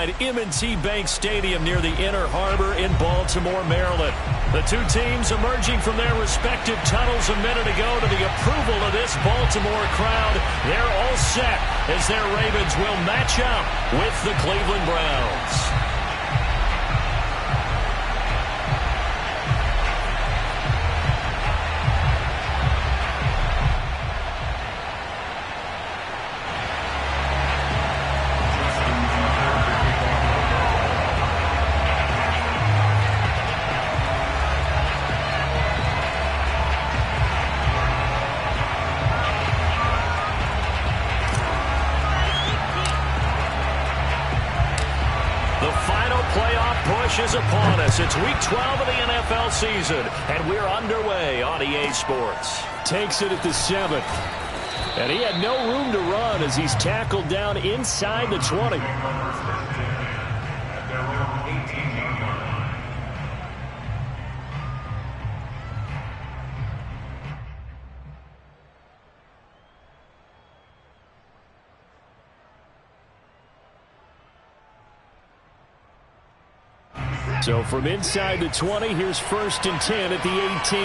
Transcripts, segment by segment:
inside M&T Bank Stadium near the Inner Harbor in Baltimore, Maryland. The two teams emerging from their respective tunnels a minute ago to the approval of this Baltimore crowd. They're all set as their Ravens will match up with the Cleveland Browns. Is upon us. It's week 12 of the NFL season, and we're underway on EA Sports. Takes it at the 7th, and he had no room to run as he's tackled down inside the 20. So from inside the 20, here's 1st and 10 at the 18.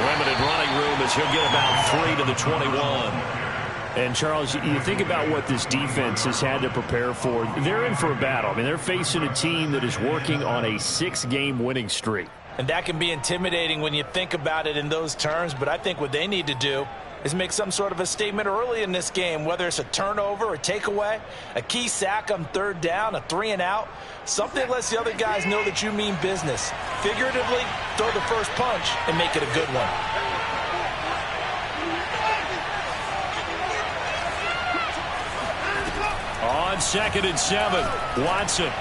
Limited running room as he'll get about 3 to the 21. And, Charles, you think about what this defense has had to prepare for. They're in for a battle. I mean, they're facing a team that is working on a 6-game winning streak. And that can be intimidating when you think about it in those terms, but I think what they need to do is make some sort of a statement early in this game, whether it's a turnover, a takeaway, a key sack on 3rd down, a 3-and-out, something that lets the other guys know that you mean business. Figuratively, throw the first punch and make it a good one. On 2nd and 7, Watson.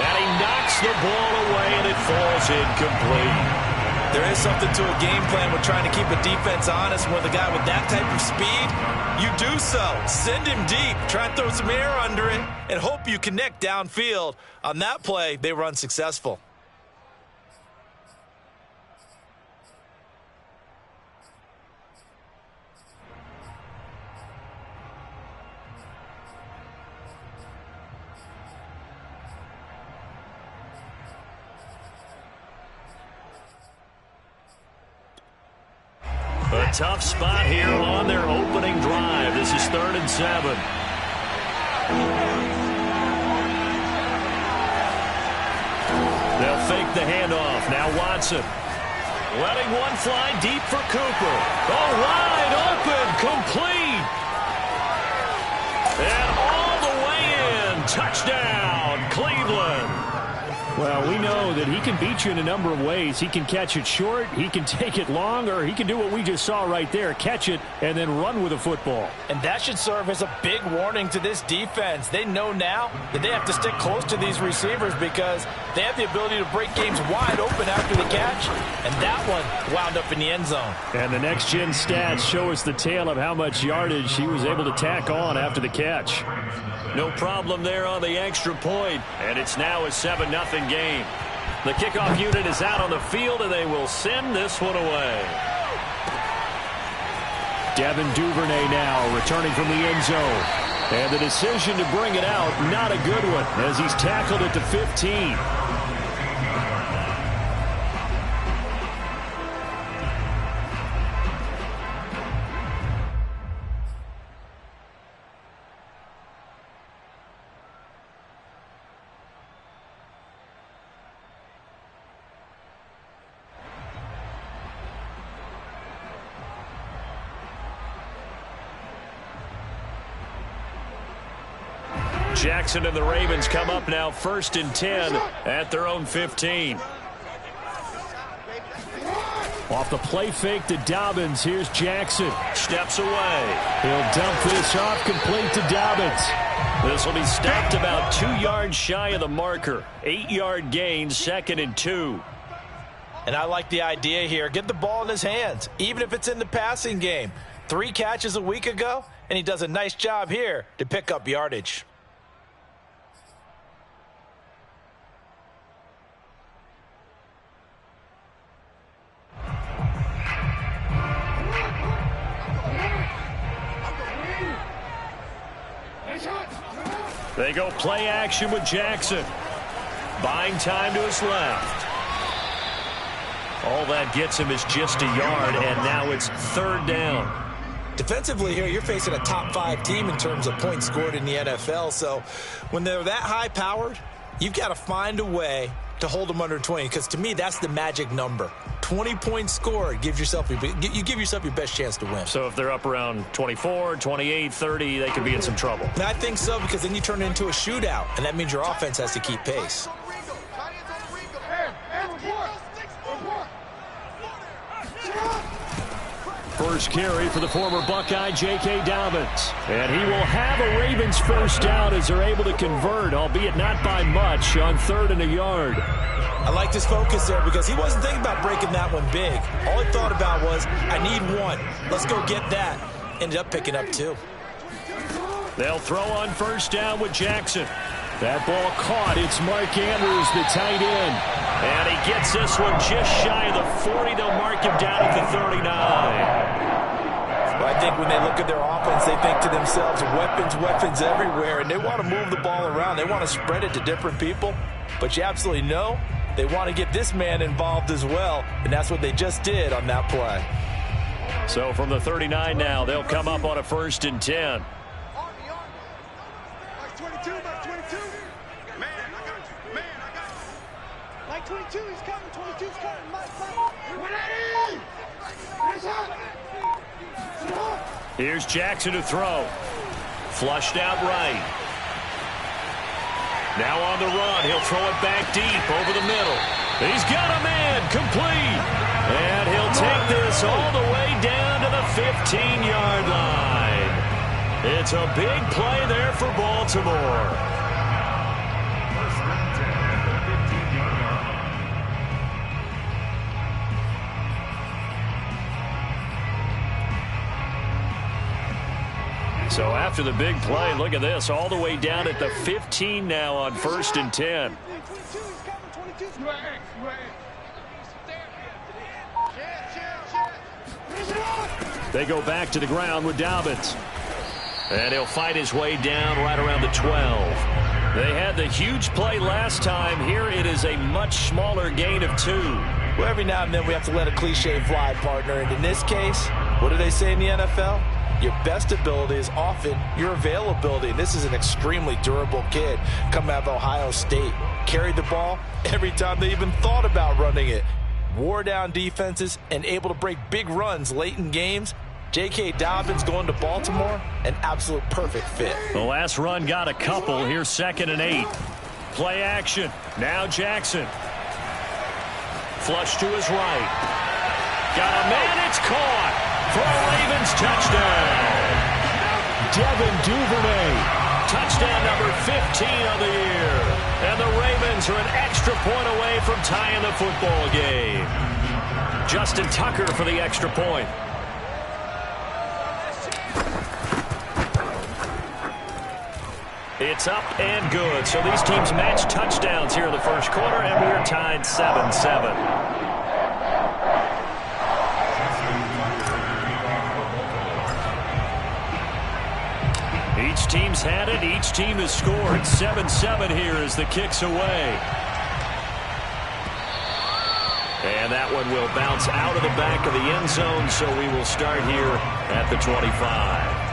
And he knocks the ball away, and it falls incomplete. There is something to a game plan with trying to keep a defense honest. With a guy with that type of speed, you do so. Send him deep. Try and throw some air under it and hope you connect downfield. On that play, they were unsuccessful. A tough spot here on their opening drive. This is 3rd and 7. They'll fake the handoff. Now Watson. Letting one fly deep for Cooper. Oh, wide open. Complete. And all the way in. Touchdown, Cleveland. Well, we know that he can beat you in a number of ways. He can catch it short, he can take it long, or he can do what we just saw right there, catch it and then run with the football. And that should serve as a big warning to this defense. They know now that they have to stick close to these receivers because they have the ability to break games wide open after the catch, and that one wound up in the end zone. And the next-gen stats show us the tale of how much yardage he was able to tack on after the catch. No problem there on the extra point, and it's now a 7-0 game. The kickoff unit is out on the field, and they will send this one away. Devin Duvernay now returning from the end zone. And the decision to bring it out, not a good one, as he's tackled at the 15. Jackson and the Ravens come up now 1st and 10 at their own 15. Off the play fake to Dobbins. Here's Jackson. Steps away. He'll dump this off complete to Dobbins. This will be stopped about 2 yards shy of the marker. 8-yard gain, 2nd and 2. And I like the idea here. Get the ball in his hands, even if it's in the passing game. 3 catches a week ago, and he does a nice job here to pick up yardage. They go play action with Jackson. Buying time to his left. All that gets him is just a yard, and now it's 3rd down. Defensively here, you're facing a top 5 team in terms of points scored in the NFL. So when they're that high-powered, you've got to find a way to hold them under 20, because to me, that's the magic number. 20 points scored, you give yourself your best chance to win. So if they're up around 24, 28, 30, they could be in some trouble. And I think so, because then you turn it into a shootout, and that means your offense has to keep pace. First carry for the former Buckeye, J.K. Dobbins. And he will have a Ravens first down as they're able to convert, albeit not by much, on 3rd and a yard. I like his focus there because he wasn't thinking about breaking that one big. All he thought about was, I need one. Let's go get that. Ended up picking up 2. They'll throw on first down with Jackson. That ball caught. It's Mark Andrews, the tight end. And he gets this one just shy of the 40. They'll mark him down at the 39. Well, I think when they look at their offense, they think to themselves, weapons everywhere, and they want to move the ball around. They want to spread it to different people. But you absolutely know they want to get this man involved as well, and that's what they just did on that play. So from the 39 now, they'll come up on a 1st and 10. Here's Jackson to throw. Flushed out right. Now on the run. He'll throw it back deep over the middle. He's got a man complete. And he'll take this all the way down to the 15-yard line. It's a big play there for Baltimore. So after the big play, look at this, all the way down at the 15 now on 1st and 10. They go back to the ground with Dobbins. And he'll fight his way down right around the 12. They had the huge play last time. Here it is a much smaller gain of 2. Well, every now and then we have to let a cliche fly, partner. And in this case, what do they say in the NFL? Your best ability is often your availability. And this is an extremely durable kid coming out of Ohio State. Carried the ball every time they even thought about running it. Wore down defenses and able to break big runs late in games. J.K. Dobbins going to Baltimore, an absolute perfect fit. The last run got a couple. Here's 2nd and 8. Play action. Now Jackson. Flush to his right. Got a man. It's caught for a Ravens touchdown. Devin Duvernay. Touchdown number 15 of the year. And the Ravens are an extra point away from tying the football game. Justin Tucker for the extra point. It's up and good. So these teams match touchdowns here in the first quarter, and we're tied 7-7. Each team's had it. Each team has scored. 7-7 here as the kick's away. And that one will bounce out of the back of the end zone, so we will start here at the 25.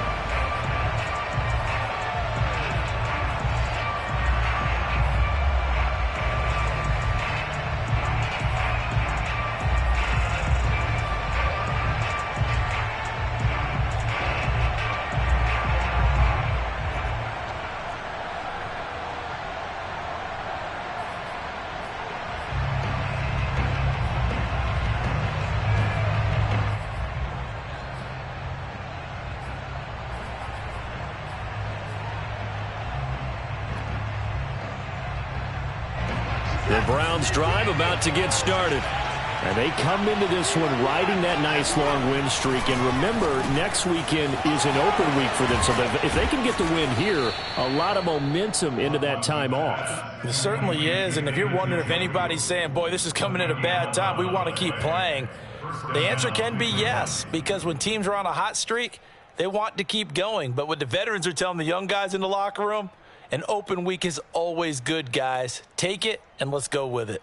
The Browns drive about to get started. And they come into this one riding that nice long win streak. And remember, next weekend is an open week for them. So if they can get the win here, a lot of momentum into that time off. It certainly is. And if you're wondering if anybody's saying, boy, this is coming at a bad time, we want to keep playing, the answer can be yes. Because when teams are on a hot streak, they want to keep going. But what the veterans are telling the young guys in the locker room, An open week is always good, guys. Take it, and let's go with it.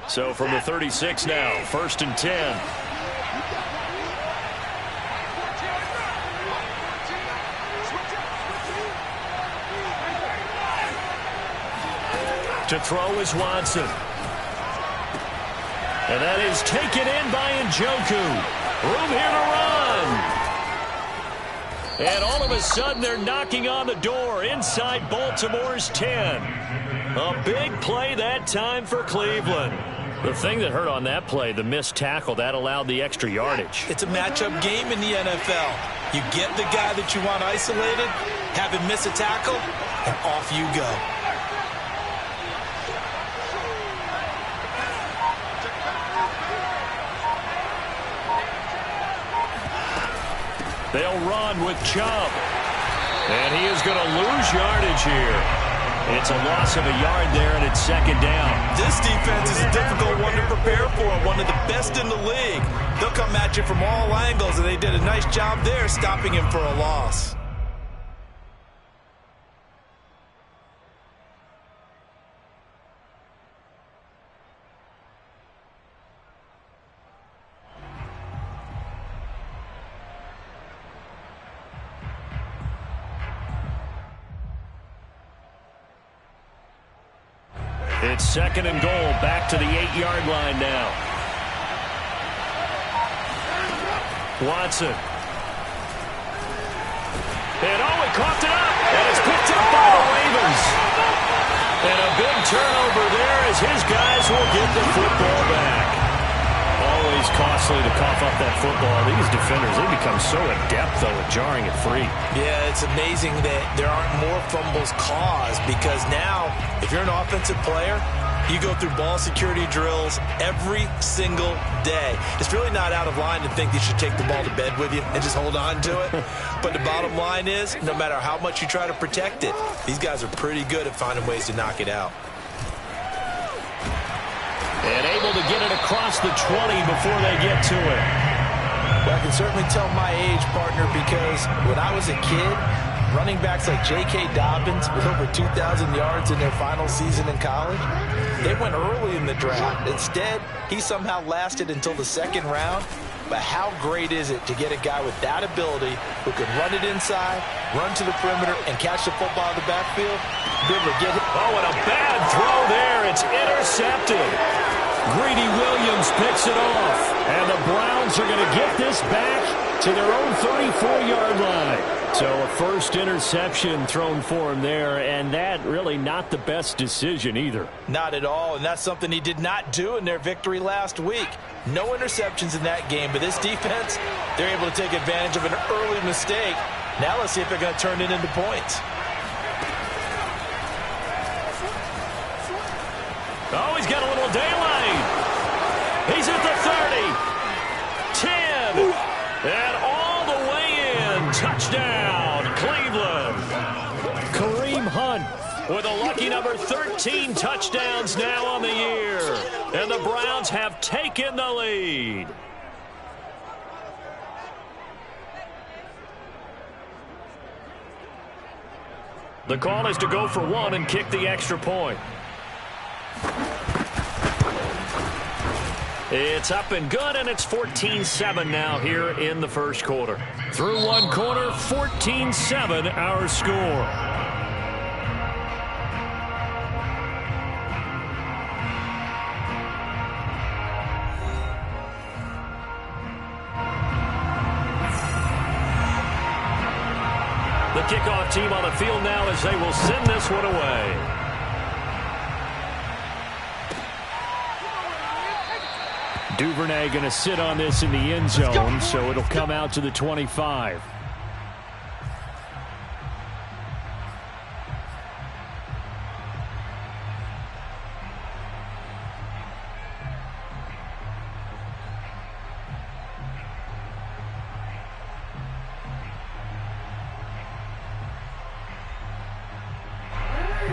So from the 36 now, 1st and 10. To throw is Watson. And that is taken in by Njoku. Room here to run. And all of a sudden, they're knocking on the door inside Baltimore's 10. A big play that time for Cleveland. The thing that hurt on that play, the missed tackle, that allowed the extra yardage. It's a matchup game in the NFL. You get the guy that you want isolated, have him miss a tackle, and off you go. They'll run with Chubb. And he is going to lose yardage here. It's a loss of a yard there, and it's 2nd down. This defense is a difficult one to prepare for, one of the best in the league. They'll come at you from all angles, and they did a nice job there stopping him for a loss. It's 2nd and goal, back to the 8-yard line now. Watson. And he coughed it up, and it's picked up by the Ravens. And a big turnover there as his guys will get the football back. Always costly to cough up that football. These defenders, they become so adept, though, at jarring it free. Yeah, it's amazing that there aren't more fumbles caused because now, if you're an offensive player, you go through ball security drills every single day. It's really not out of line to think you should take the ball to bed with you and just hold on to it. But the bottom line is, no matter how much you try to protect it, these guys are pretty good at finding ways to knock it out. And able to get it across the 20 before they get to it. Well, I can certainly tell my age, partner, because when I was a kid, running backs like J.K. Dobbins with over 2,000 yards in their final season in college, they went early in the draft. Instead, he somehow lasted until the 2nd round. But how great is it to get a guy with that ability who can run it inside, run to the perimeter, and catch the football in the backfield? Be able to get it. Oh, and a bad throw there. It's intercepted. Greedy Williams picks it off. And the Browns are going to get this back to their own 34-yard line. So a first interception thrown for him there, and that really not the best decision either. Not at all, and that's something he did not do in their victory last week. No interceptions in that game, but this defense, they're able to take advantage of an early mistake. Now let's see if they're going to turn it into points. Oh, he's got a little daylight. He's at the 30. 10. And all the way in. Touchdown, Cleveland. Kareem Hunt with a lucky number 13 touchdowns now on the year. And the Browns have taken the lead. The call is to go for one and kick the extra point. It's up and good, and it's 14-7 now here in the first quarter. Through one quarter, 14-7 our score. The kickoff team on the field now as they will send this one away. Duvernay going to sit on this in the end zone, so it'll come out to the 25.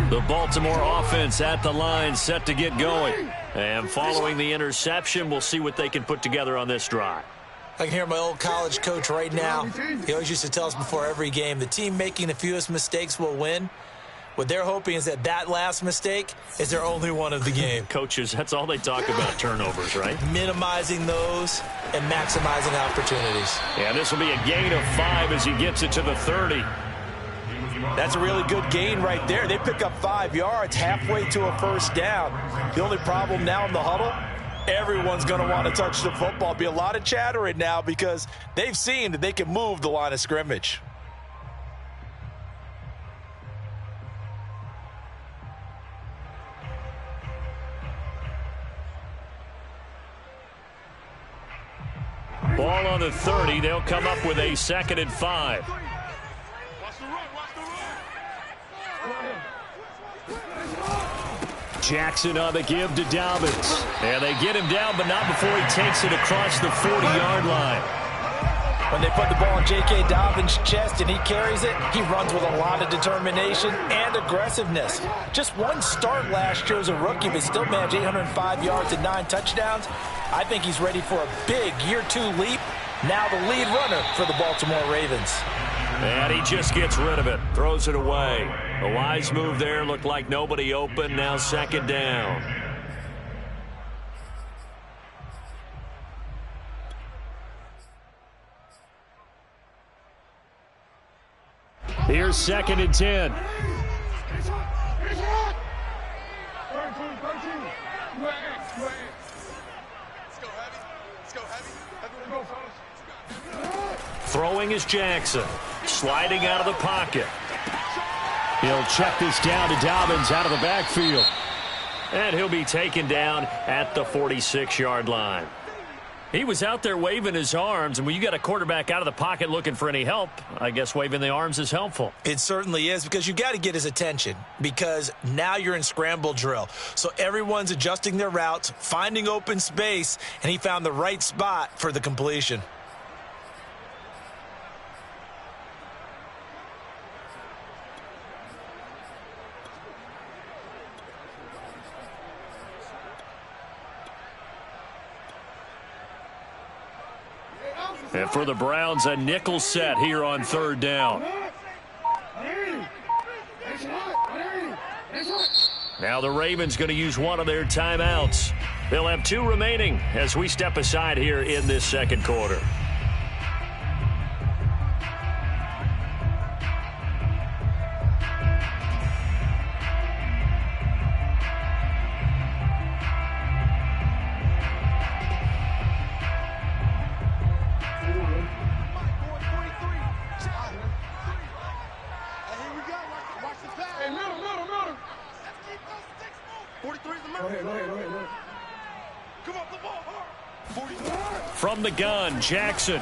The Baltimore offense at the line, set to get going. And following the interception, we'll see what they can put together on this drive. I can hear my old college coach right now. He always used to tell us before every game, the team making the fewest mistakes will win. What they're hoping is that last mistake is their only one of the game. Coaches, that's all they talk about, turnovers, right? Minimizing those and maximizing opportunities. Yeah, this will be a gain of 5 as he gets it to the 30. That's a really good gain right there. They pick up 5 yards halfway to a first down. The only problem now in the huddle, everyone's going to want to touch the football. Be a lot of chattering now because they've seen that they can move the line of scrimmage. Ball on the 30. They'll come up with a 2nd and 5. Jackson on the give to Dobbins. And they get him down, but not before he takes it across the 40-yard line. When they put the ball in J.K. Dobbins' chest and he carries it, he runs with a lot of determination and aggressiveness. Just one start last year as a rookie, but still managed 805 yards and 9 touchdowns. I think he's ready for a big year 2 leap. Now the lead runner for the Baltimore Ravens. And he just gets rid of it, throws it away. A wise move there, looked like nobody open, now 2nd down. Here's 2nd and 10. Throwing is Jackson. Sliding out of the pocket. He'll check this down to Dobbins out of the backfield. And he'll be taken down at the 46-yard line. He was out there waving his arms, and when you got a quarterback out of the pocket looking for any help, I guess waving the arms is helpful. It certainly is, because you got to get his attention, because now you're in scramble drill. So everyone's adjusting their routes, finding open space, and he found the right spot for the completion. And for the Browns, a nickel set here on 3rd down. Now the Ravens going to use one of their timeouts. They'll have 2 remaining as we step aside here in this 2nd quarter. From the gun, Jackson.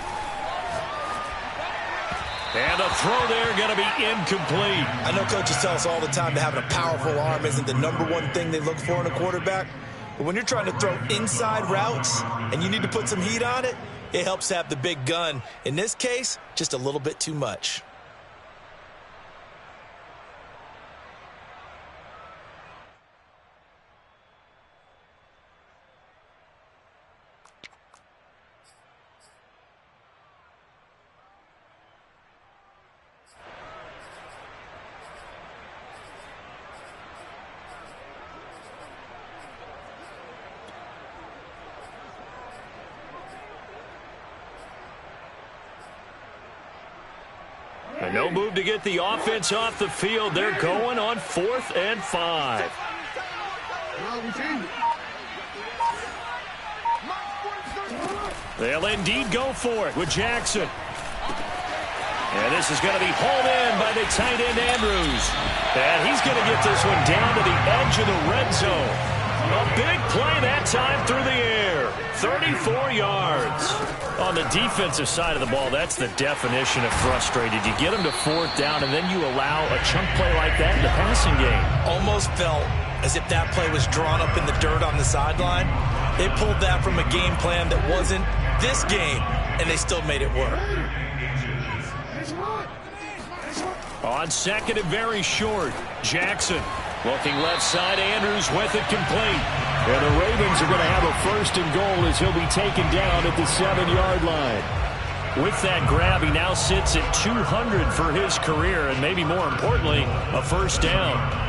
And a throw there going to be incomplete. I know coaches tell us all the time that having a powerful arm isn't the #1 thing they look for in a quarterback. But when you're trying to throw inside routes and you need to put some heat on it, it helps to have the big gun. In this case, just a little bit too much. And no move to get the offense off the field. They're going on 4th and 5. They'll indeed go for it with Jackson. And this is going to be hauled in by the tight end Andrews. And he's going to get this one down to the edge of the red zone. A big play that time through the air. 34 yards. On the defensive side of the ball, that's the definition of frustrated. You get them to 4th down, and then you allow a chunk play like that in the passing game. Almost felt as if that play was drawn up in the dirt on the sideline. They pulled that from a game plan that wasn't this game, and they still made it work. On 2nd and very short, Jackson looking left side. Andrews with it complete. And the Ravens are going to have a 1st and goal as he'll be taken down at the 7-yard line. With that grab, he now sits at 200 for his career, and maybe more importantly, a 1st down.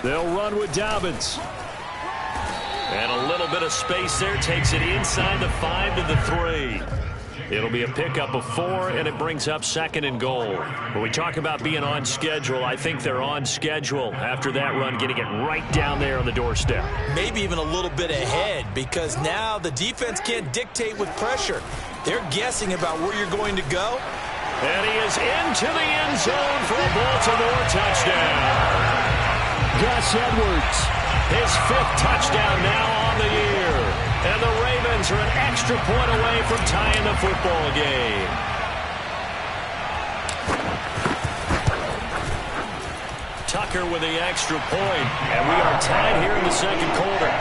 They'll run with Dobbins. And a little bit of space there. Takes it inside the 5 to the 3. It'll be a pickup of 4, and it brings up 2nd and goal. When we talk about being on schedule, I think they're on schedule after that run, getting it right down there on the doorstep. Maybe even a little bit ahead, because now the defense can't dictate with pressure. They're guessing about where you're going to go. And he is into the end zone for a Baltimore touchdown. Gus Edwards, his 5th touchdown now on the year. And the Ravens are an extra point away from tying the football game. Tucker with the extra point. And we are tied here in the 2nd quarter.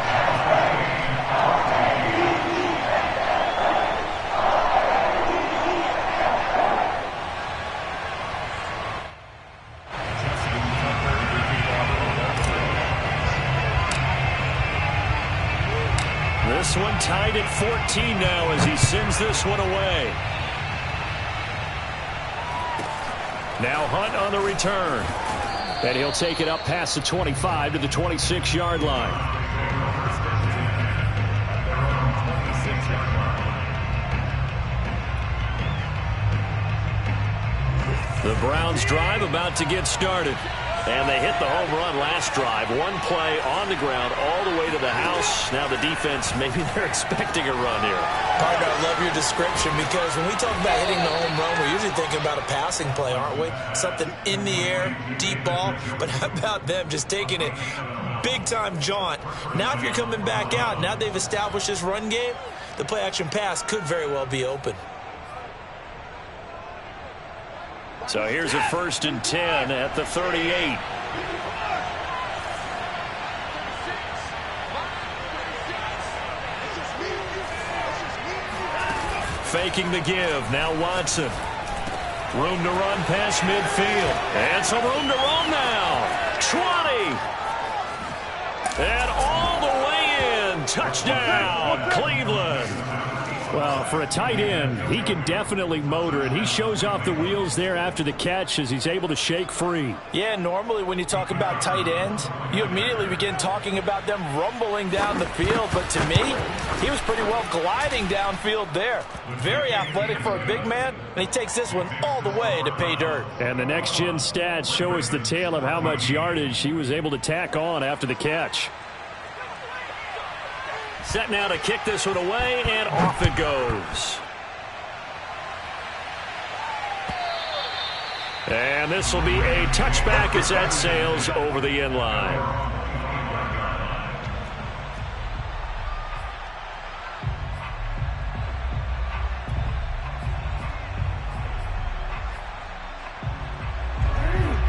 This one tied at 14 now as he sends this one away. Now Hunt on the return. And he'll take it up past the 25 to the 26-yard line. The Browns drive about to get started. And they hit the home run last drive. One play on the ground all the way to the house. Now the defense, maybe they're expecting a run here. Partner, I love your description, because when we talk about hitting the home run, we're usually thinking about a passing play, aren't we? Something in the air, deep ball. But how about them just taking it big-time jaunt? Now if you're coming back out, now they've established this run game, the play-action pass could very well be open. So here's a 1st and 10 at the 38. Faking the give. Now Watson. Room to run past midfield. And some room to roam now. 20. And all the way in. Touchdown, Cleveland. Well, for a tight end, he can definitely motor it. He shows off the wheels there after the catch as he's able to shake free. Yeah, normally when you talk about tight ends, you immediately begin talking about them rumbling down the field. But to me, he was pretty well gliding downfield there. Very athletic for a big man, and he takes this one all the way to pay dirt. And the next-gen stats show us the tale of how much yardage he was able to tack on after the catch. Set now to kick this one away, and off it goes. And this will be a touchback as that sails over the end line.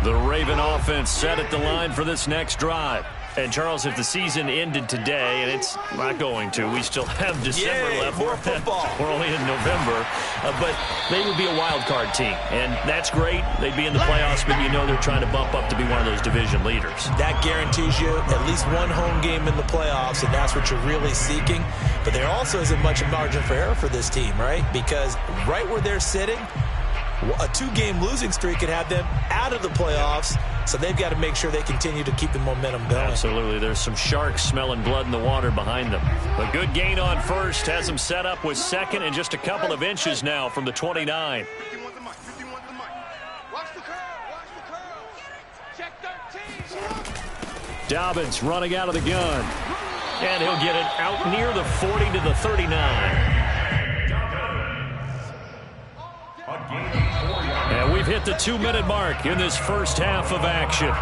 The Raven offense set at the line for this next drive. And, Charles, if the season ended today, and it's not going to, we still have December left. More football. We're only in November. But they would be a wild card team. And that's great. They'd be in the playoffs, but you know they're trying to bump up to be one of those division leaders. That guarantees you at least one home game in the playoffs, and that's what you're really seeking. But there also isn't much margin for error for this team, right? Because right where they're sitting, a 2-game losing streak could have them out of the playoffs, so they've got to make sure they continue to keep the momentum going. Absolutely. There's some sharks smelling blood in the water behind them. A good gain on first has them set up with 2nd and just a couple of inches now from the 29. Dobbins running out of the gun. And he'll get it out near the 40 to the 39. And we've hit the 2-minute mark in this first half of action.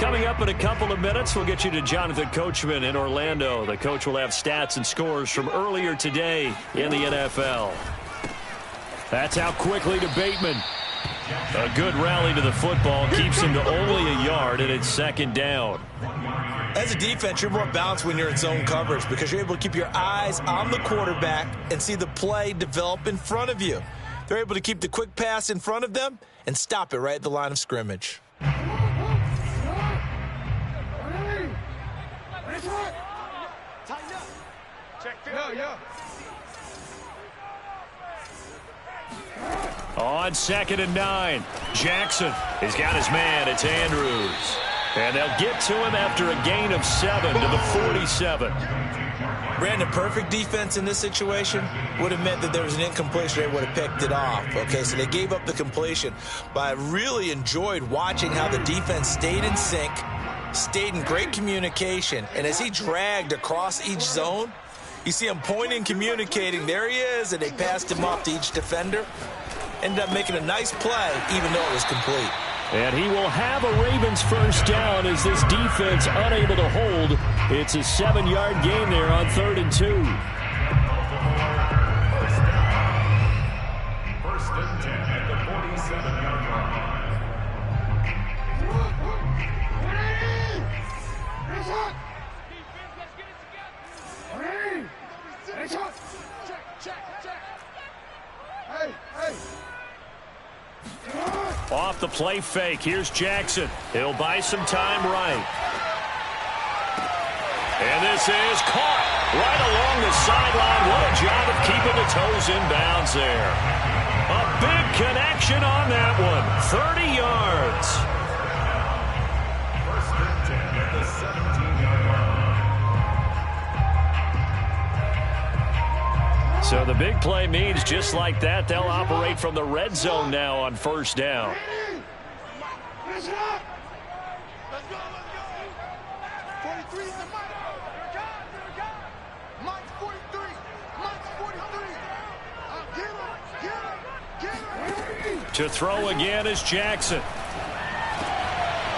Coming up in a couple of minutes, we'll get you to Jonathan Coachman in Orlando. The coach will have stats and scores from earlier today in the NFL. That's out quickly to Bateman. A good rally to the football keeps him to only a yard, and it's second down. As a defense, you're more balanced when you're in zone coverage because you're able to keep your eyes on the quarterback and see the play develop in front of you. They're able to keep the quick pass in front of them and stop it right at the line of scrimmage. On 2nd and 9, Jackson has got his man. It's Andrews. And they'll get to him after a gain of 7 to the 47. Brandon, perfect defense in this situation would have meant that there was an incompletion. They would have picked it off. Okay, so they gave up the completion. But I really enjoyed watching how the defense stayed in sync, stayed in great communication. And as he dragged across each zone, you see him pointing, communicating. There he is, and they passed him off to each defender. Ended up making a nice play, even though it was complete. And he will have a Ravens first down as this defense unable to hold. It's a 7-yard gain there on 3rd and 2. First and 10 at the 47-yard line. Off the play fake, here's Jackson. He'll buy some time right. And this is caught right along the sideline. What a job of keeping the toes in bounds there. A big connection on that one. 30 yards. First and 10 at the 17-yard line. So the big play means just like that, they'll operate from the red zone now on first down. Let's go. 43 is the mic. Mike's 43. Mike's 43. Get him. To throw again is Jackson.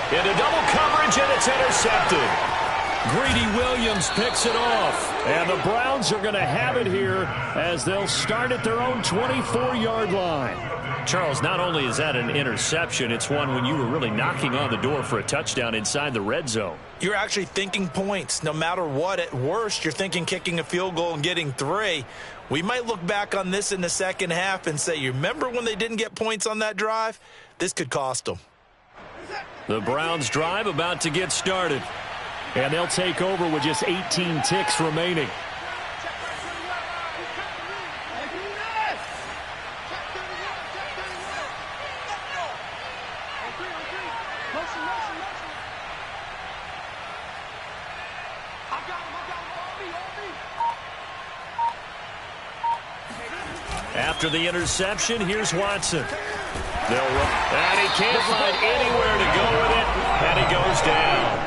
Into double coverage, and it's intercepted. Greedy Williams picks it off. And the Browns are going to have it here as they'll start at their own 24-yard line. Charles, not only is that an interception, it's one when you were really knocking on the door for a touchdown inside the red zone. You're actually thinking points. No matter what, at worst, you're thinking kicking a field goal and getting 3. We might look back on this in the second half and say, you remember when they didn't get points on that drive? This could cost them. The Browns drive about to get started. And they'll take over with just 18 ticks remaining. After the interception, here's Watson. They'll run, and he can't find anywhere to go with it, and he goes down.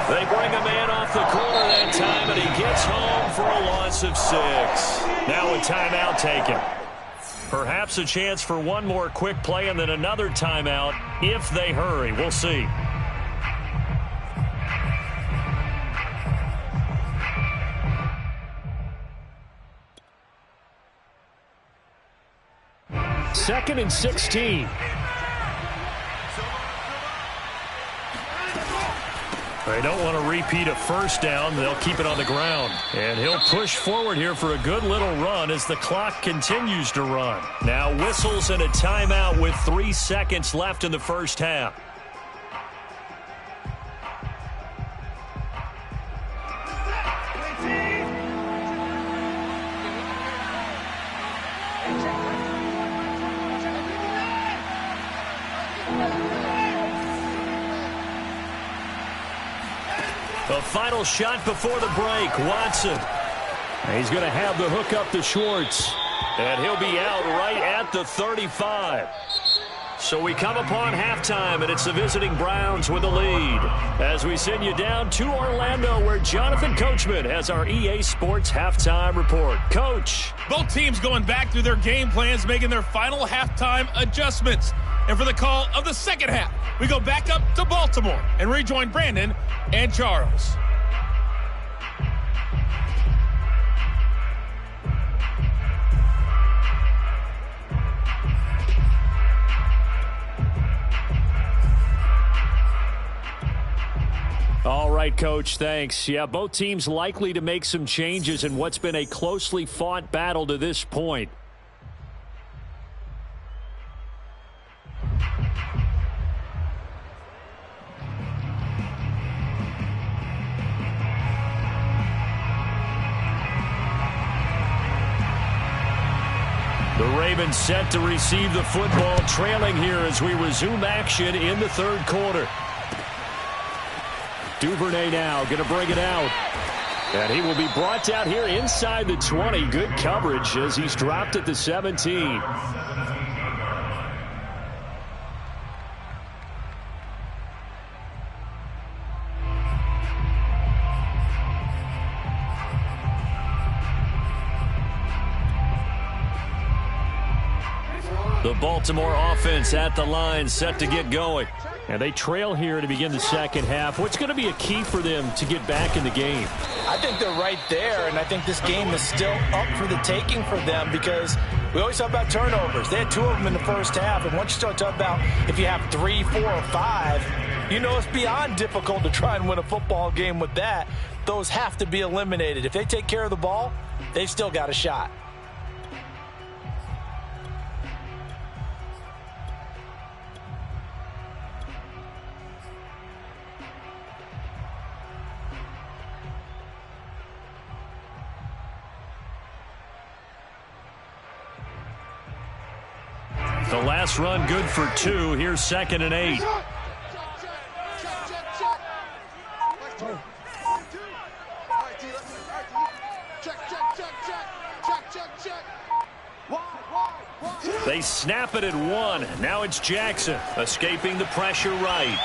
They bring a man off the corner that time, and he gets home for a loss of 6. Now a timeout taken. Perhaps a chance for one more quick play and then another timeout if they hurry. We'll see. Second and 16. They don't want to repeat a first down. They'll keep it on the ground. And he'll push forward here for a good little run as the clock continues to run. Now whistles and a timeout with 3 seconds left in the first half. The final shot before the break, Watson. He's going to have the hook up to Schwartz. And he'll be out right at the 35. So we come upon halftime, and it's the visiting Browns with the lead. As we send you down to Orlando, where Jonathan Coachman has our EA Sports halftime report. Coach. Both teams going back through their game plans, making their final halftime adjustments. And for the call of the second half, we go back up to Baltimore and rejoin Brandon and Charles. All right, Coach, thanks. Yeah, both teams likely to make some changes in what's been a closely fought battle to this point. The Ravens set to receive the football, trailing here as we resume action in the third quarter. Duvernay now going to bring it out. And he will be brought down here inside the 20. Good coverage as he's dropped at the 17. The Baltimore offense at the line, set to get going. And they trail here to begin the second half. What's going to be a key for them to get back in the game? I think they're right there, and I think this game is still up for the taking for them because we always talk about turnovers. They had 2 of them in the first half, and once you start talking about if you have 3, 4, or 5, you know it's beyond difficult to try and win a football game with that. Those have to be eliminated. If they take care of the ball, they've still got a shot. The last run good for 2. Here's 2nd and 8. They snap it at 1. Now it's Jackson escaping the pressure right.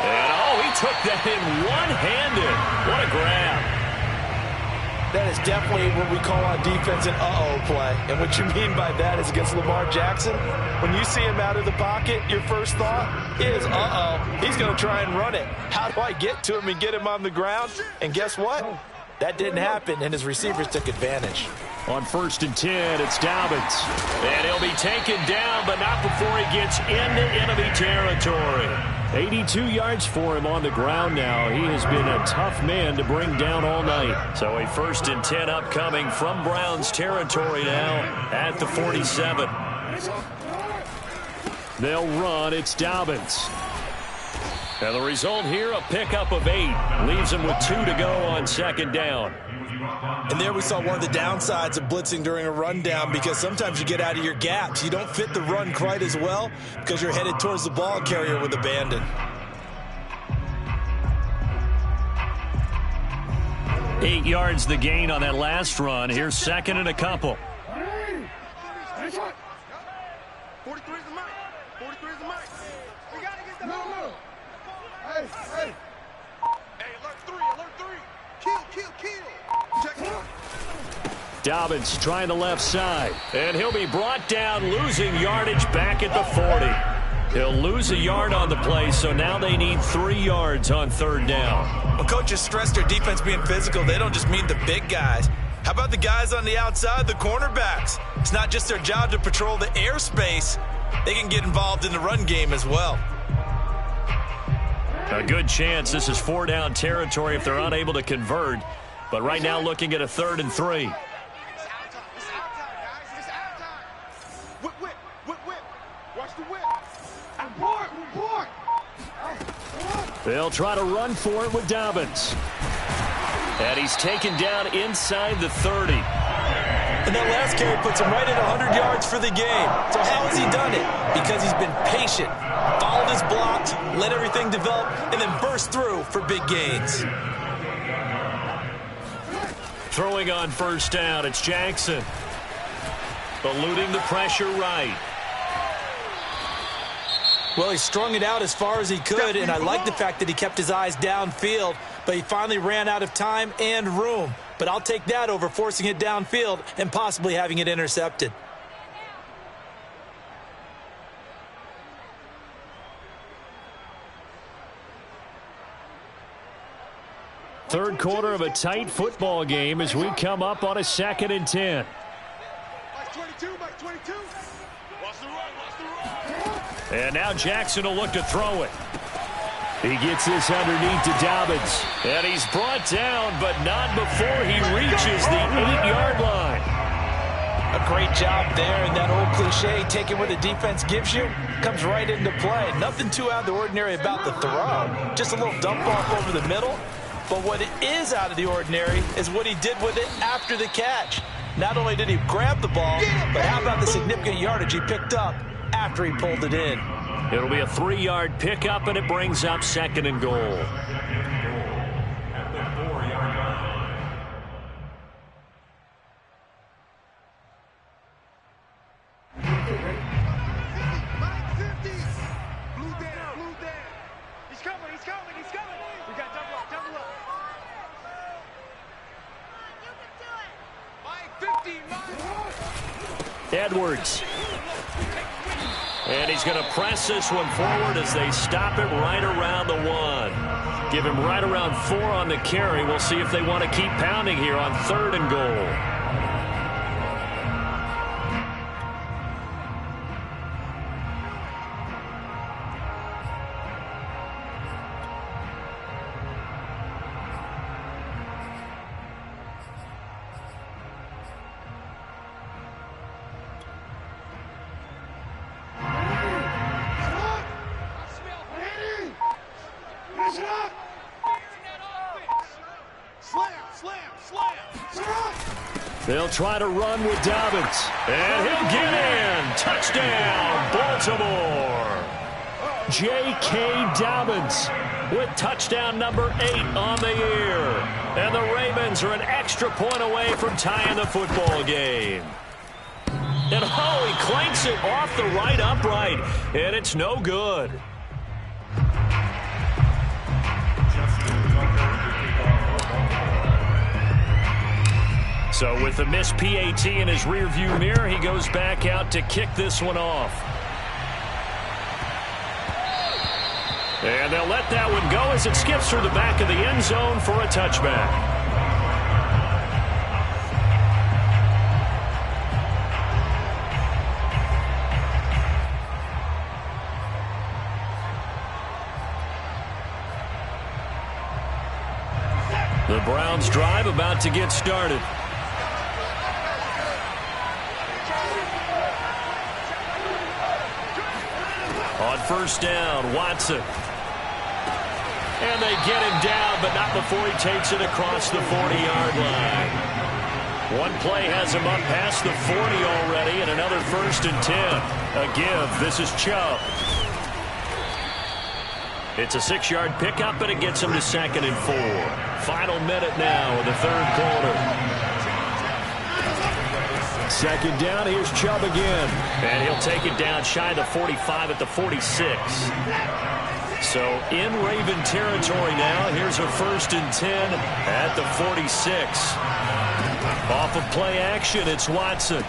And he took that in one-handed. What a grab. That is definitely what we call on defense an uh-oh play. And what you mean by that is against Lamar Jackson, when you see him out of the pocket, your first thought is, he's going to try and run it. How do I get to him and get him on the ground? And guess what? That didn't happen, and his receivers took advantage. On 1st and 10, it's Dobbins. And he'll be taken down, but not before he gets into enemy territory. 82 yards for him on the ground now. He has been a tough man to bring down all night. So a 1st and 10 upcoming from Browns territory now at the 47. They'll run. It's Dobbins. And the result here, a pickup of 8. Leaves him with 2 to go on 2nd down. And there we saw one of the downsides of blitzing during a rundown because sometimes you get out of your gaps. You don't fit the run quite as well because you're headed towards the ball carrier with abandon. Eight yards the gain on that last run. Here's 2nd and a couple. 43 is the mic. 43 is the mic. We got to get the no. Hey, alert 3. Kill. Check it out. Dobbins trying the left side. And he'll be brought down, losing yardage back at the 40. He'll lose a yard on the play, so now they need 3 yards on 3rd down. When coaches stress their defense being physical, they don't just mean the big guys. How about the guys on the outside, the cornerbacks? It's not just their job to patrol the airspace. They can get involved in the run game as well. A good chance this is 4-down territory if they're unable to convert. But right now looking at a 3rd and 3. It's our time, guys. It's our time. Whip. Watch the whip. Report. They'll try to run for it with Dobbins. And he's taken down inside the 30. And that last carry puts him right at 100 yards for the game. So how has he done it? Because he's been patient, followed his blocks, let everything develop, and then burst through for big gains. Throwing on 1st down, it's Jackson. Eluding the pressure right. Well, he strung it out as far as he could, and I like the fact that he kept his eyes downfield, but he finally ran out of time and room. But I'll take that over forcing it downfield and possibly having it intercepted. Third quarter of a tight football game as we come up on a 2nd and 10. And now Jackson will look to throw it. He gets this underneath to Dobbins. And he's brought down, but not before he reaches the 8-yard line. A great job there, and that old cliche, taking what the defense gives you, comes right into play. Nothing too out of the ordinary about the throw. Just a little dump off over the middle. But what is out of the ordinary is what he did with it after the catch. Not only did he grab the ball, but how about the significant yardage he picked up after he pulled it in. It'll be a 3-yard pickup, and it brings up 2nd and goal. Edwards. And he's going to press this one forward as they stop it right around the 1. Give him right around 4 on the carry. We'll see if they want to keep pounding here on 3rd and goal. They'll try to run with Dobbins. And he'll get in. Touchdown, Baltimore. J.K. Dobbins with touchdown number 8 on the year. And the Ravens are an extra point away from tying the football game. And he clanks it off the right upright. And it's no good. So with the missed PAT in his rearview mirror, he goes back out to kick this one off. And they'll let that one go as it skips through the back of the end zone for a touchback. The Browns drive about to get started. On first down, Watson. And they get him down, but not before he takes it across the 40-yard line. One play has him up past the 40 already, and another 1st and 10. A give. This is Chubb. It's a 6-yard pickup, and it gets him to 2nd and 4. Final minute now in the 3rd quarter. 2nd down, here's Chubb again. And he'll take it down shy of the 45 at the 46. So in Raven territory now, here's a 1st and 10 at the 46. Off of play action, it's Watson.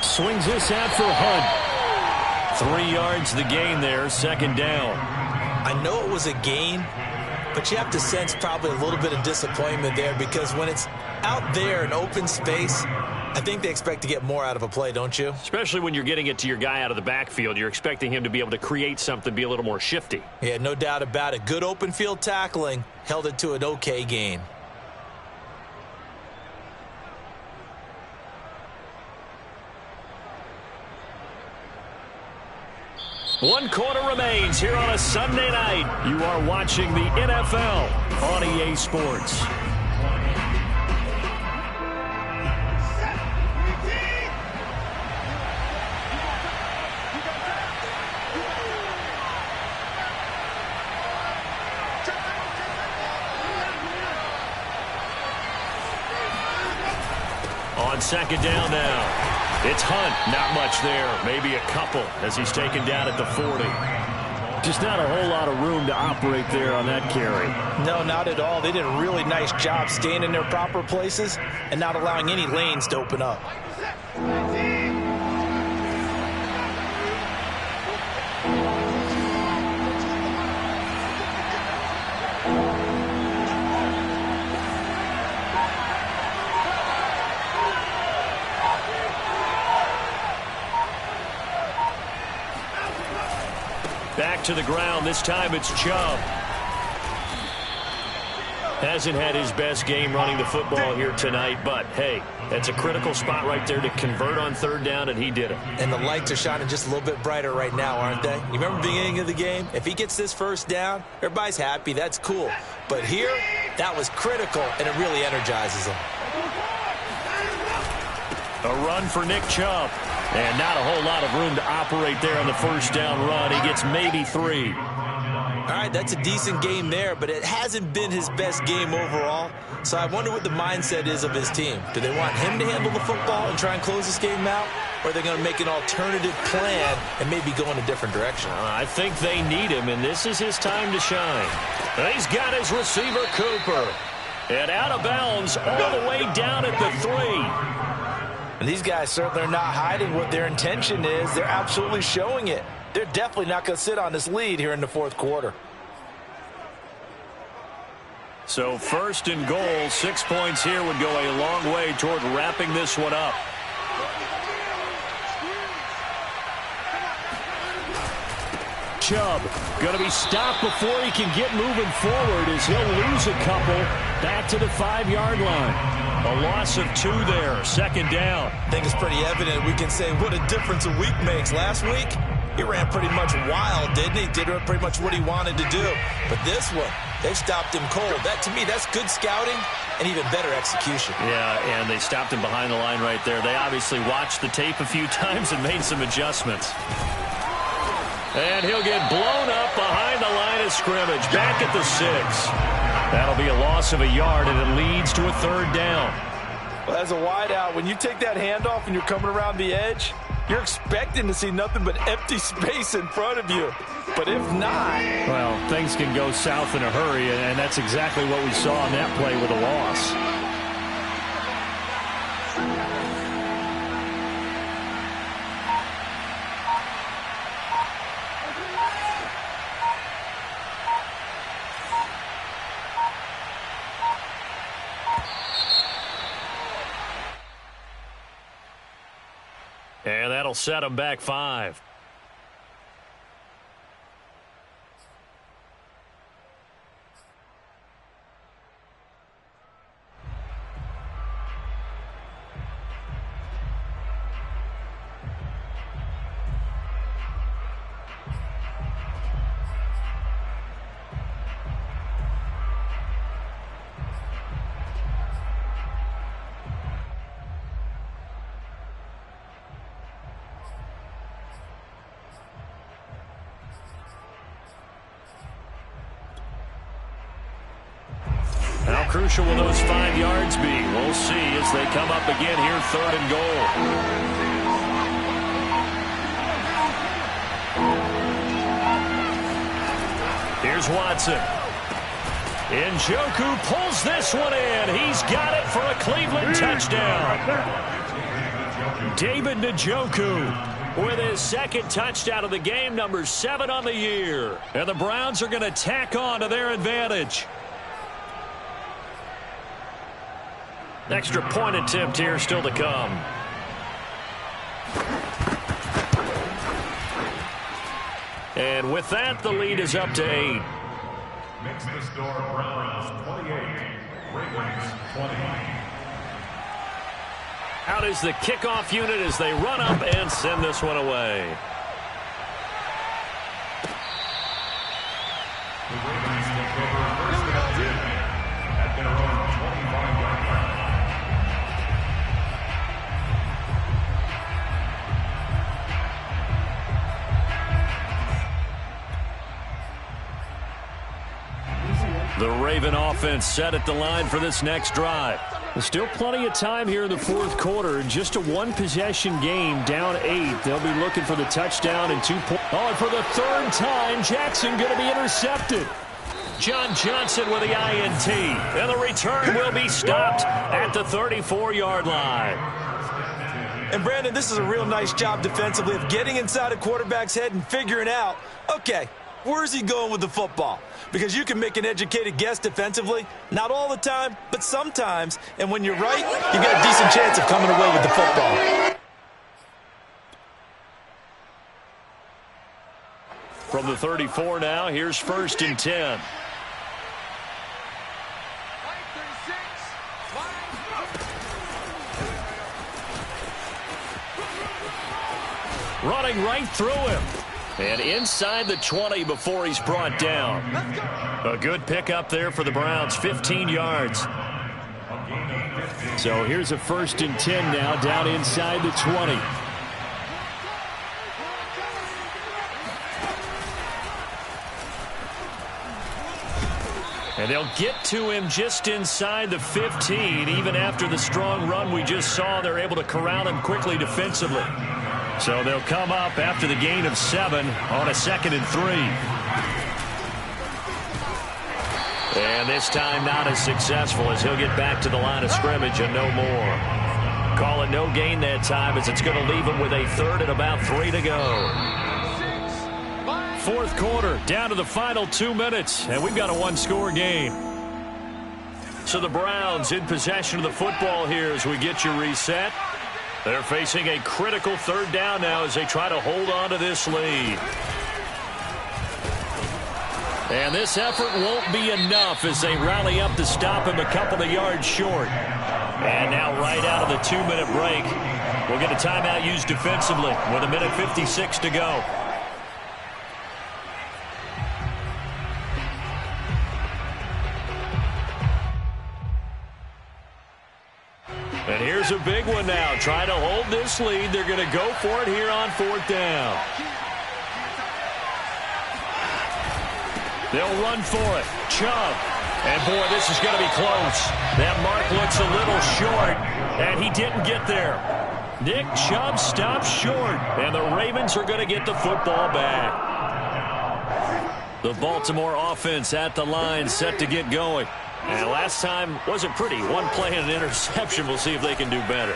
Swings this out for Hunt. 3 yards the gain there, 2nd down. I know it was a gain, but you have to sense probably a little bit of disappointment there because when it's out there in open space, I think they expect to get more out of a play, don't you? Especially when you're getting it to your guy out of the backfield. You're expecting him to be able to create something, be a little more shifty. Yeah, no doubt about it. Good open field tackling held it to an okay gain. One quarter remains here on a Sunday night. You are watching the NFL on EA Sports. On 2nd down now. It's Hunt. Not much there. Maybe a couple as he's taken down at the 40. Just not a whole lot of room to operate there on that carry. No, not at all. They did a really nice job staying in their proper places and not allowing any lanes to open up. Back to the ground. This time it's Chubb. Hasn't had his best game running the football here tonight, but, hey, that's a critical spot right there to convert on third down, and he did it. And the lights are shining just a little bit brighter right now, aren't they? You remember the beginning of the game? If he gets this first down, everybody's happy. That's cool. But here, that was critical, and it really energizes him. A run for Nick Chubb. And not a whole lot of room to operate there on the first down run. He gets maybe 3. All right, that's a decent game there, but it hasn't been his best game overall. So I wonder what the mindset is of his team. Do they want him to handle the football and try and close this game out? Or are they going to make an alternative plan and maybe go in a different direction? I think they need him, and this is his time to shine. He's got his receiver, Cooper. And out of bounds all the way down at the 3. And these guys certainly are not hiding what their intention is. They're absolutely showing it. They're definitely not going to sit on this lead here in the fourth quarter. So first and goal, 6 points here would go a long way toward wrapping this one up. Chubb going to be stopped before he can get moving forward as he'll lose a couple back to the 5-yard line. A loss of 2 there, second down. I think it's pretty evident. We can say what a difference a week makes. Last week, he ran pretty much wild, didn't he? Did pretty much what he wanted to do. But this one, they've stopped him cold. That, to me, that's good scouting and even better execution. Yeah, and they stopped him behind the line right there. They obviously watched the tape a few times and made some adjustments. And he'll get blown up behind the line of scrimmage, back at the 6. That'll be a loss of a yard, and it leads to a third down. Well, as a wideout, when you take that handoff and you're coming around the edge, you're expecting to see nothing but empty space in front of you. But if not... well, things can go south in a hurry, and that's exactly what we saw on that play with a loss. And that'll set them back 5. How crucial will those 5 yards be? We'll see as they come up again here, third and goal. Here's Watson. Njoku pulls this one in. He's got it for a Cleveland touchdown. David Njoku with his second touchdown of the game, number 7 on the year. And the Browns are going to tack on to their advantage. Extra point attempt here still to come. And with that, the lead is up to 8. Makes the score Browns 28, Ravens 20. Out is the kickoff unit as they run up and send this one away. The Ravens take over first and 10 at their own 25-yard line. The Raven offense set at the line for this next drive. There's still plenty of time here in the fourth quarter. Just a one-possession game, down 8. They'll be looking for the touchdown and 2 points. Oh, and for the third time, Jackson going to be intercepted. John Johnson with the INT. And the return will be stopped at the 34-yard line. And, Brandon, this is a real nice job defensively of getting inside a quarterback's head and figuring out, okay, where's he going with the football? Because you can make an educated guess defensively. Not all the time, but sometimes. And when you're right, you got a decent chance of coming away with the football. From the 34 now, here's 1st and 10. Running right through him. And inside the 20 before he's brought down. A good pickup there for the Browns, 15 yards. So here's a 1st and 10 now, down inside the 20. And they'll get to him just inside the 15. Even after the strong run we just saw, they're able to corral him quickly defensively. So they'll come up after the gain of 7 on a 2nd and 3. And this time not as successful as he'll get back to the line of scrimmage and no more. Call it no gain that time as it's going to leave him with a 3rd and about 3 to go. 4th quarter, down to the final 2 minutes, and we've got a 1-score game. So the Browns in possession of the football here as we get you reset. They're facing a critical 3rd down now as they try to hold on to this lead. And this effort won't be enough as they rally up to stop him a couple of yards short. And now right out of the 2-minute break, we'll get a timeout used defensively with 1:56 to go. And here's a big one now. Trying to hold this lead. They're going to go for it here on 4th down. They'll run for it. Chubb. And, boy, this is going to be close. That mark looks a little short, and he didn't get there. Nick Chubb stops short, and the Ravens are going to get the football back. The Baltimore offense at the line set to get going. And last time wasn't pretty. One play and an interception. We'll see if they can do better.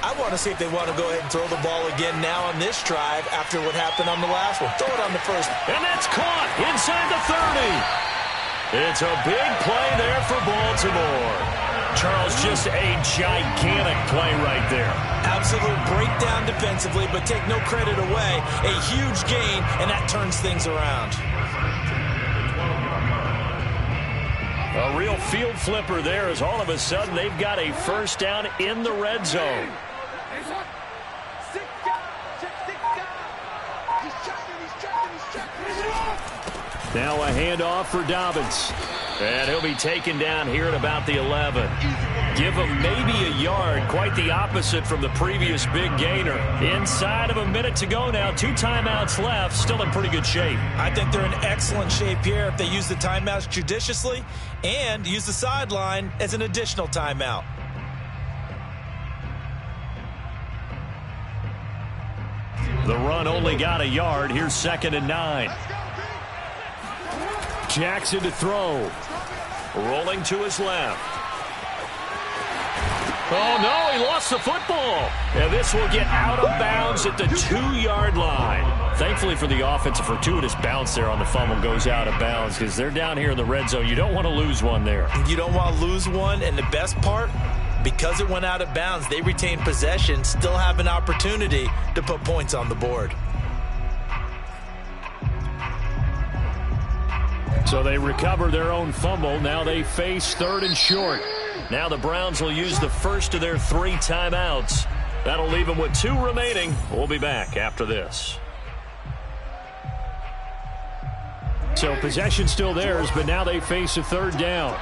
I want to see if they want to go ahead and throw the ball again now on this drive after what happened on the last one. Throw it on the first. And that's caught inside the 30. It's a big play there for Baltimore. Charles, just a gigantic play right there. Absolute breakdown defensively, but take no credit away. A huge gain, and that turns things around. A real field flipper there as all of a sudden they've got a 1st down in the red zone. Now a handoff for Dobbins. And he'll be taken down here at about the 11. Give him maybe a yard. Quite the opposite from the previous big gainer. Inside of a minute to go now. 2 timeouts left. Still in pretty good shape. I think they're in excellent shape here if they use the timeouts judiciously and use the sideline as an additional timeout. The run only got a yard. Here's 2nd and 9. Jackson to throw. Rolling to his left. Oh, no, he lost the football. And this will get out of bounds at the 2-yard line. Thankfully for the offense, a fortuitous bounce there on the fumble goes out of bounds because they're down here in the red zone. You don't want to lose one there. You don't want to lose one, and the best part, because it went out of bounds, they retain possession, still have an opportunity to put points on the board. So they recover their own fumble. Now they face 3rd and short. Now the Browns will use the first of their 3 timeouts. That'll leave them with 2 remaining. We'll be back after this. So possession still theirs, but now they face a 3rd down.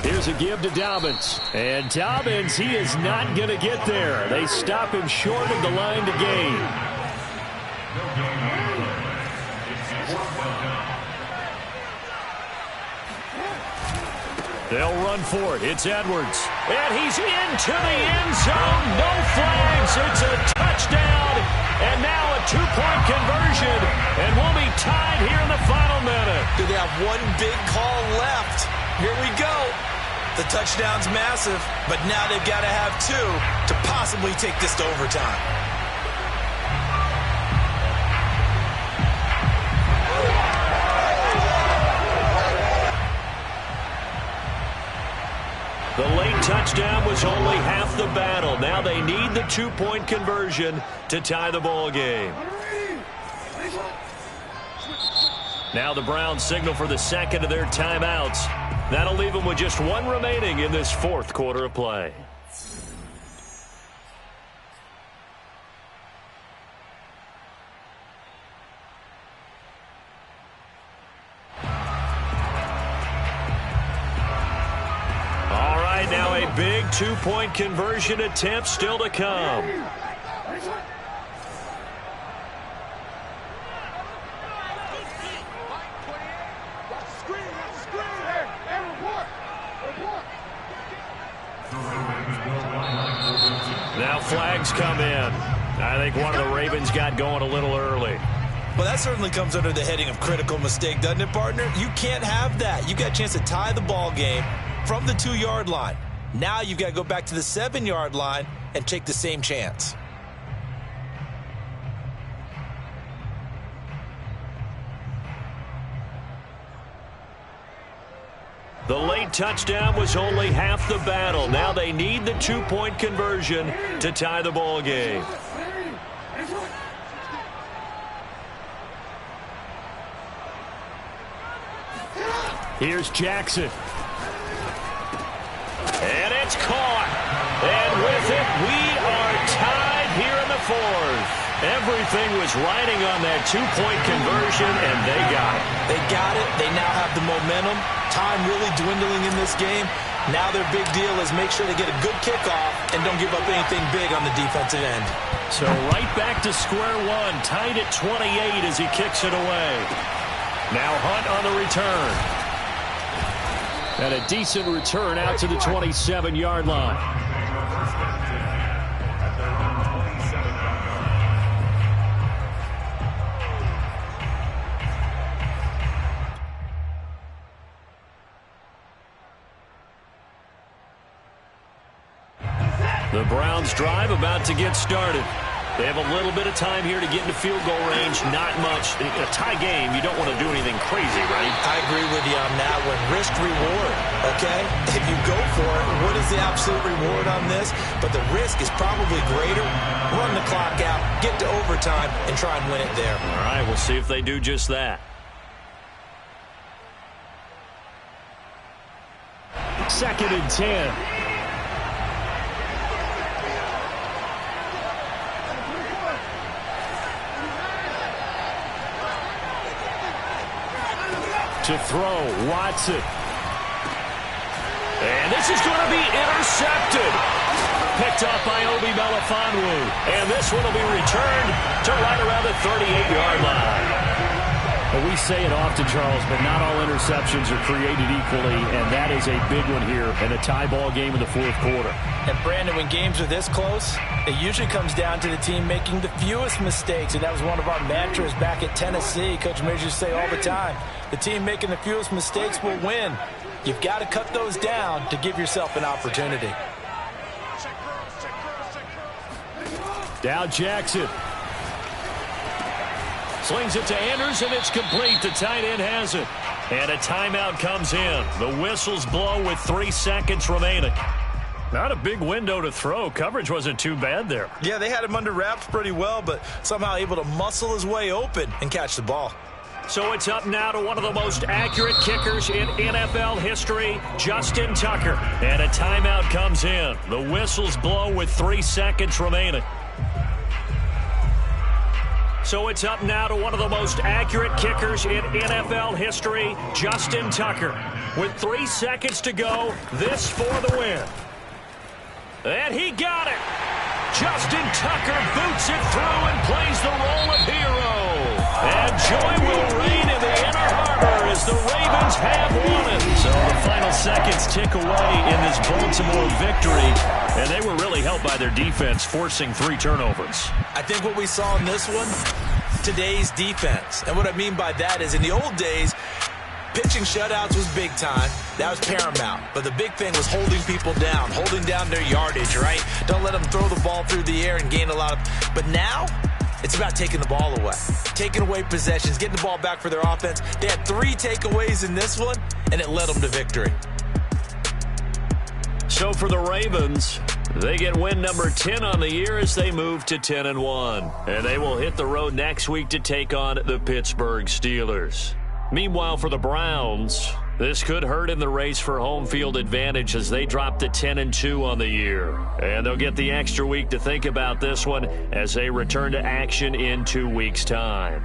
Here's a give to Dobbins. And Dobbins, he is not going to get there. They stop him short of the line to gain. They'll run for it. It's Edwards. And he's into the end zone. No flags. It's a touchdown. And now a 2-point conversion. And we'll be tied here in the final minute. Do they have one big call left? Here we go. The touchdown's massive, but now they've got to have 2 to possibly take this to overtime. The late touchdown was only half the battle. Now they need the 2-point conversion to tie the ball game. Now the Browns signal for the second of their timeouts. That'll leave them with just 1 remaining in this 4th quarter of play. All right, now a big 2-point conversion attempt still to come. Now flags come in. I think one of the Ravens got going a little early. Well, that certainly comes under the heading of critical mistake, doesn't it, partner? You can't have that. You got a chance to tie the ball game from the 2-yard line. Now you've got to go back to the 7-yard line and take the same chance. The late touchdown was only half the battle. Now they need the 2-point conversion to tie the ball game. Here's Jackson. And it's caught. And with it, we are tied here in the 4th. Everything was riding on that 2-point conversion, and they got it. They got it. They now have the momentum. Time really dwindling in this game. Now their big deal is make sure they get a good kickoff and don't give up anything big on the defensive end. So right back to square one, tied at 28 as he kicks it away. Now Hunt on the return. And a decent return out to the 27-yard line. The Browns drive about to get started. They have a little bit of time here to get into field goal range. Not much. In a tie game, you don't want to do anything crazy, right? I agree with you on that one. Risk-reward, okay? If you go for it, what is the absolute reward on this? But the risk is probably greater. Run the clock out, get to overtime, and try and win it there. All right, we'll see if they do just that. 2nd and 10. To throw, Watson. And this is going to be intercepted. Picked up by Obi Melifonwu. And this one will be returned to right around the 38-yard line. Well, we say it often, Charles, but not all interceptions are created equally, and that is a big one here in a tie ball game in the 4th quarter. And, Brandon, when games are this close, it usually comes down to the team making the fewest mistakes, and that was one of our mantras back at Tennessee. Coach Mears used to say all the time, the team making the fewest mistakes will win. You've got to cut those down to give yourself an opportunity. Dow Jackson. Slings it to Anders, and it's complete. The tight end has it. And a timeout comes in. The whistles blow with 3 seconds remaining. Not a big window to throw. Coverage wasn't too bad there. Yeah, they had him under wraps pretty well, but somehow able to muscle his way open and catch the ball. So it's up now to one of the most accurate kickers in NFL history, Justin Tucker. And a timeout comes in. The whistles blow with 3 seconds remaining. So it's up now to one of the most accurate kickers in NFL history, Justin Tucker. With 3 seconds to go, this for the win. And he got it. Justin Tucker boots it through and plays the role of hero. And joy will reign in the Inner Harbor as the Ravens have won it. So the final seconds tick away in this Baltimore victory. And they were really helped by their defense, forcing 3 turnovers. I think what we saw in this one, today's defense. And what I mean by that is in the old days, Pitching shutouts was big time. That was paramount. But the big thing was holding people down, holding down their yardage, right? Don't let them throw the ball through the air and gain a lot of... But now, it's about taking the ball away. Taking away possessions, getting the ball back for their offense. They had 3 takeaways in this one, and it led them to victory. So for the Ravens, they get win number 10 on the year as they move to 10-1. And they will hit the road next week to take on the Pittsburgh Steelers. Meanwhile, for the Browns, this could hurt in the race for home field advantage as they drop to 10-2 on the year. And they'll get the extra week to think about this one as they return to action in 2 weeks' time.